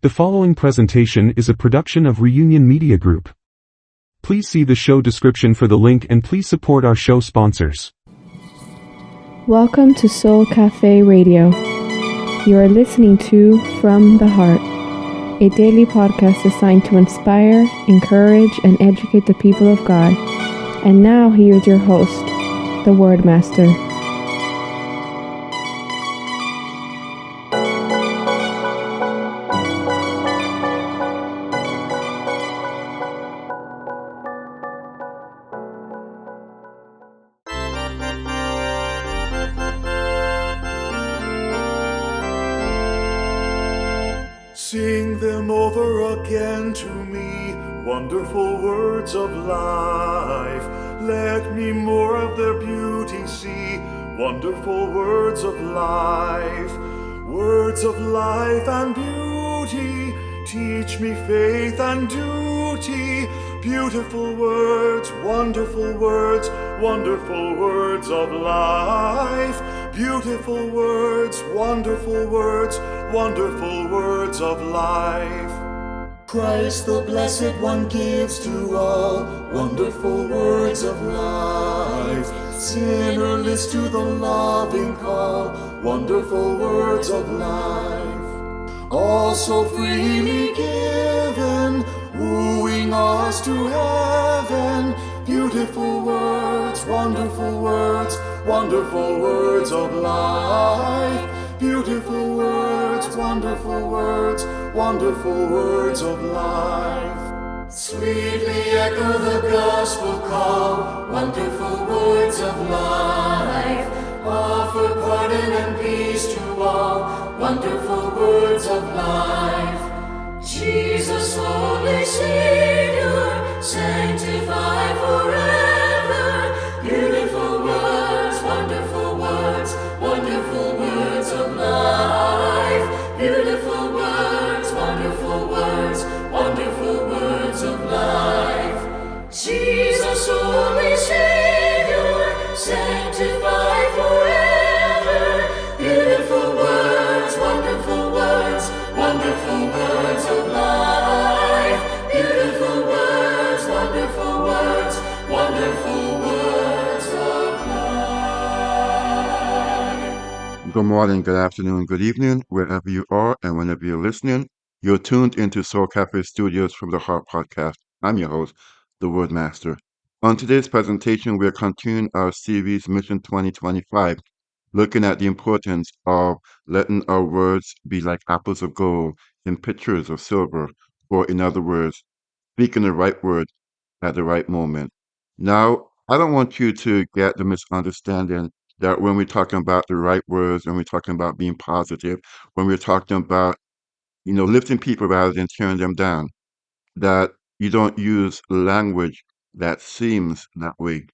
The following presentation is a production of Reunion Media Group. Please see the show description for the link and please support our show sponsors. Welcome to Soul Cafe Radio. You are listening to From the Heart, a daily podcast designed to inspire, encourage, and educate the people of God. And now here's your host, the Wordmaster. Sing them over again to me, wonderful words of life. Let me more of their beauty see, wonderful words of life. Words of life and beauty, teach me faith and duty. Beautiful words, wonderful words, wonderful words of life. Beautiful words, wonderful words, wonderful words of life. Christ the Blessed One gives to all wonderful words of life. Sinner list to the loving call, wonderful words of life. All so freely given, wooing us to heaven. Beautiful words, wonderful words, wonderful words of life. Beautiful words, wonderful words, wonderful words of life. Sweetly echo the gospel call, wonderful words of life. Offer pardon and peace to all, wonderful words of life. Jesus, only Savior, sanctify forever. Beautiful words, wonderful words, wonderful words of life. Beautiful words, wonderful words, wonderful words of life. Jesus, only Savior, sanctify forever. Beautiful words, wonderful words, wonderful words of life. Beautiful words, wonderful words, wonderful words of life. Good morning, good afternoon, good evening, wherever you are and whenever you're listening. You're tuned into Soul Cafe Studios from the Heart Podcast. I'm your host, the Wordmaster. On today's presentation, we're continuing our series Mission 2025, looking at the importance of letting our words be like apples of gold in pitchers of silver, or in other words, speaking the right word at the right moment. Now, I don't want you to get the misunderstanding that when we're talking about the right words, when we're talking about being positive, when we're talking about, lifting people rather than tearing them down, that you don't use language that seems that way.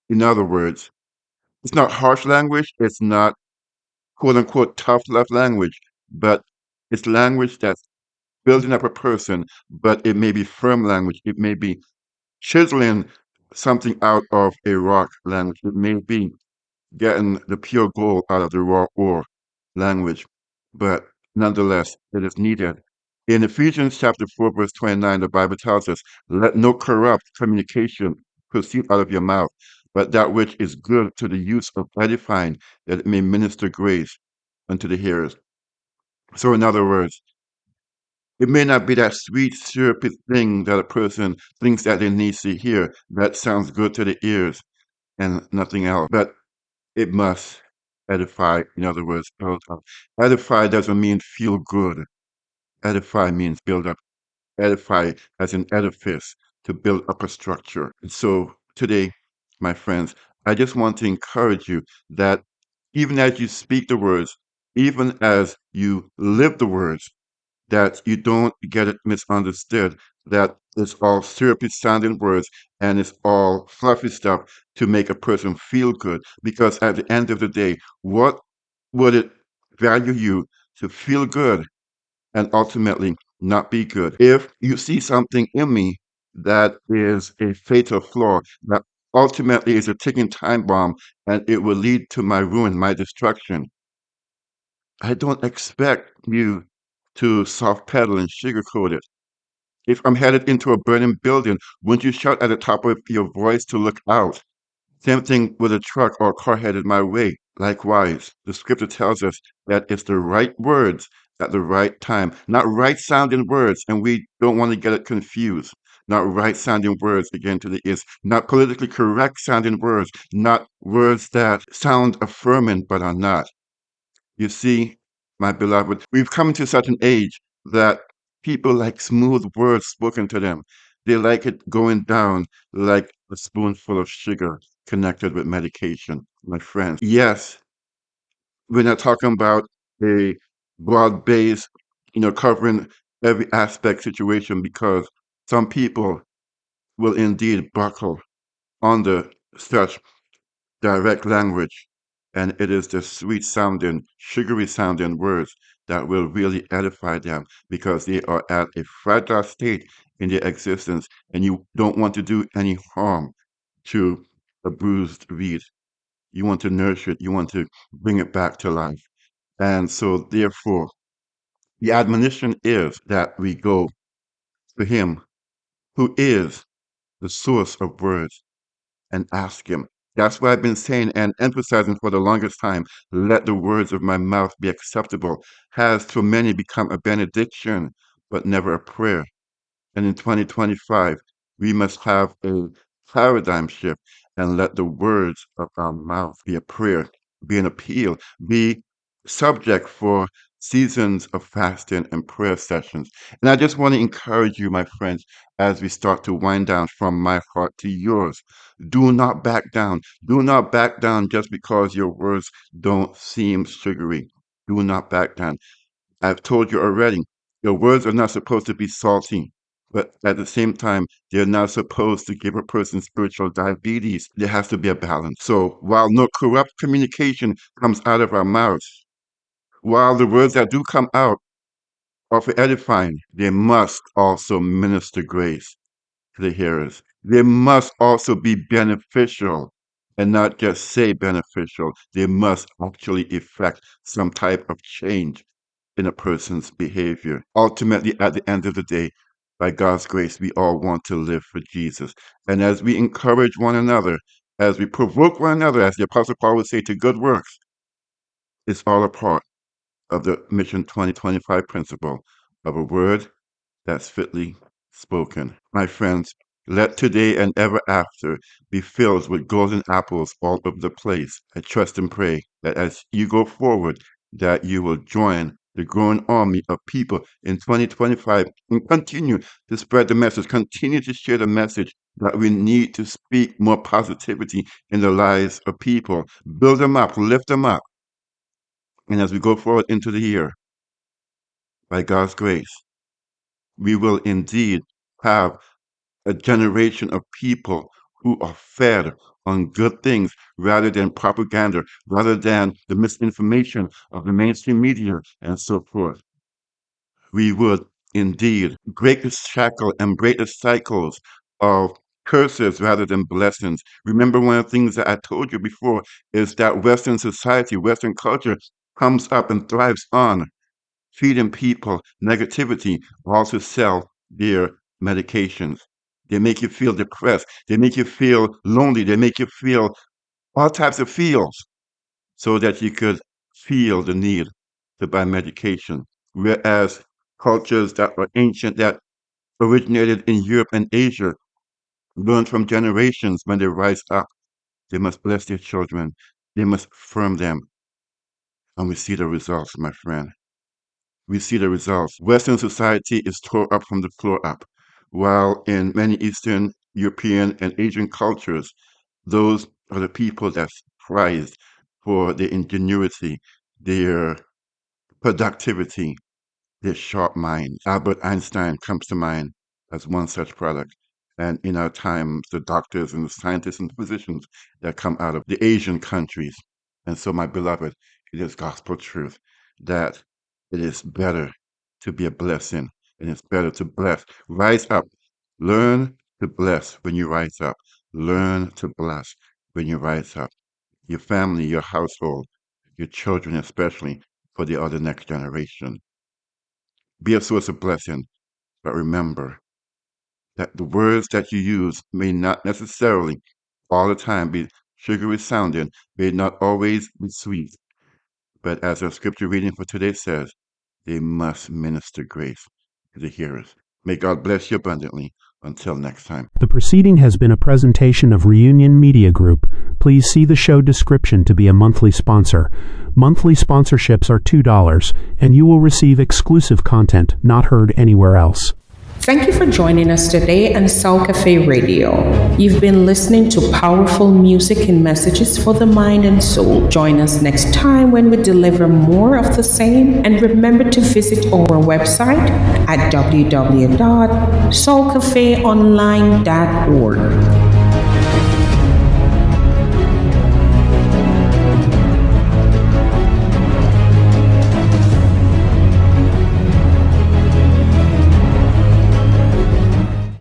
In other words, it's not harsh language, it's not quote unquote tough love language, but it's language that's building up a person, but it may be firm language, it may be chiseling something out of a rock language, it may be getting the pure gold out of the raw ore language, but nonetheless, it is needed. In Ephesians chapter 4, verse 29, the Bible tells us, let no corrupt communication proceed out of your mouth, but that which is good to the use of edifying, that it may minister grace unto the hearers. So in other words, it may not be that sweet, syrupy thing that a person thinks that they need to hear that sounds good to the ears and nothing else, but it must edify. In other words, build up. Edify doesn't mean feel good. Edify means build up. Edify as an edifice to build up a structure. And so today, my friends, I just want to encourage you that even as you speak the words, even as you live the words, that you don't get it misunderstood, that it's all syrupy sounding words and it's all fluffy stuff to make a person feel good. Because at the end of the day, what would it value you to feel good and ultimately not be good? If you see something in me that is a fatal flaw, that ultimately is a ticking time bomb and it will lead to my ruin, my destruction, I don't expect you to soft pedal and sugarcoat it? If I'm headed into a burning building, wouldn't you shout at the top of your voice to look out? Same thing with a truck or a car headed my way. Likewise, the scripture tells us that it's the right words at the right time, not right sounding words, and we don't want to get it confused. Not right sounding words again to the ears, not politically correct sounding words, not words that sound affirming but are not. You see, my beloved, we've come to such an age that people like smooth words spoken to them. They like it going down like a spoonful of sugar connected with medication, my friends. Yes, we're not talking about a broad base, covering every aspect situation because some people will indeed buckle under such direct language, and it is the sweet sounding, sugary sounding words that will really edify them because they are at a fragile state in their existence, and you don't want to do any harm to a bruised reed. You want to nurture it, you want to bring it back to life. And so, therefore, the admonition is that we go to Him who is the source of words and ask Him. That's what I've been saying and emphasizing for the longest time. Let the words of my mouth be acceptable, has to many become a benediction, but never a prayer. And in 2025, we must have a paradigm shift and let the words of our mouth be a prayer, be an appeal, be subject for seasons of fasting and prayer sessions. And I just want to encourage you, my friends, as we start to wind down from my heart to yours. Do not back down. Do not back down just because your words don't seem sugary. Do not back down. I've told you already, your words are not supposed to be salty, but at the same time, they're not supposed to give a person spiritual diabetes. There has to be a balance. So while no corrupt communication comes out of our mouths, while the words that do come out are for edifying, they must also minister grace to the hearers. They must also be beneficial and not just say beneficial. They must actually effect some type of change in a person's behavior. Ultimately, at the end of the day, by God's grace, we all want to live for Jesus. And as we encourage one another, as we provoke one another, as the Apostle Paul would say, to good works, it's all a part of the Mission 2025 principle of a word that's fitly spoken. My friends, let today and ever after be filled with golden apples all over the place. I trust and pray that as you go forward, that you will join the growing army of people in 2025 and continue to spread the message, continue to share the message that we need to speak more positivity in the lives of people. Build them up, lift them up. And as we go forward into the year, by God's grace, we will indeed have a generation of people who are fed on good things rather than propaganda, rather than the misinformation of the mainstream media and so forth. We would indeed break the shackle and break the cycles of curses rather than blessings. Remember, one of the things that I told you before is that Western society, Western culture comes up and thrives on feeding people negativity while to sell their medications. They make you feel depressed. They make you feel lonely. They make you feel all types of feels so that you could feel the need to buy medication. Whereas cultures that are ancient, that originated in Europe and Asia, learned from generations when they rise up, they must bless their children. They must affirm them. And we see the results, my friend. We see the results. Western society is tore up from the floor up, while in many Eastern European and Asian cultures, those are the people that's prized for their ingenuity, their productivity, their sharp minds. Albert Einstein comes to mind as one such product. And in our times, the doctors and the scientists and the physicians that come out of the Asian countries. And so, my beloved, it is gospel truth that it is better to be a blessing and it's better to bless. Rise up. Learn to bless when you rise up. Learn to bless when you rise up. Your family, your household, your children especially, for the other next generation. Be a source of blessing. But remember that the words that you use may not necessarily all the time be sugary sounding, may not always be sweet. But as our scripture reading for today says, they must minister grace to the hearers. May God bless you abundantly. Until next time. The preceding has been a presentation of Reunion Media Group. Please see the show description to be a monthly sponsor. Monthly sponsorships are $2, and you will receive exclusive content not heard anywhere else. Thank you for joining us today on Soul Cafe Radio. You've been listening to powerful music and messages for the mind and soul. Join us next time when we deliver more of the same. And remember to visit our website at www.soulcafeonline.org.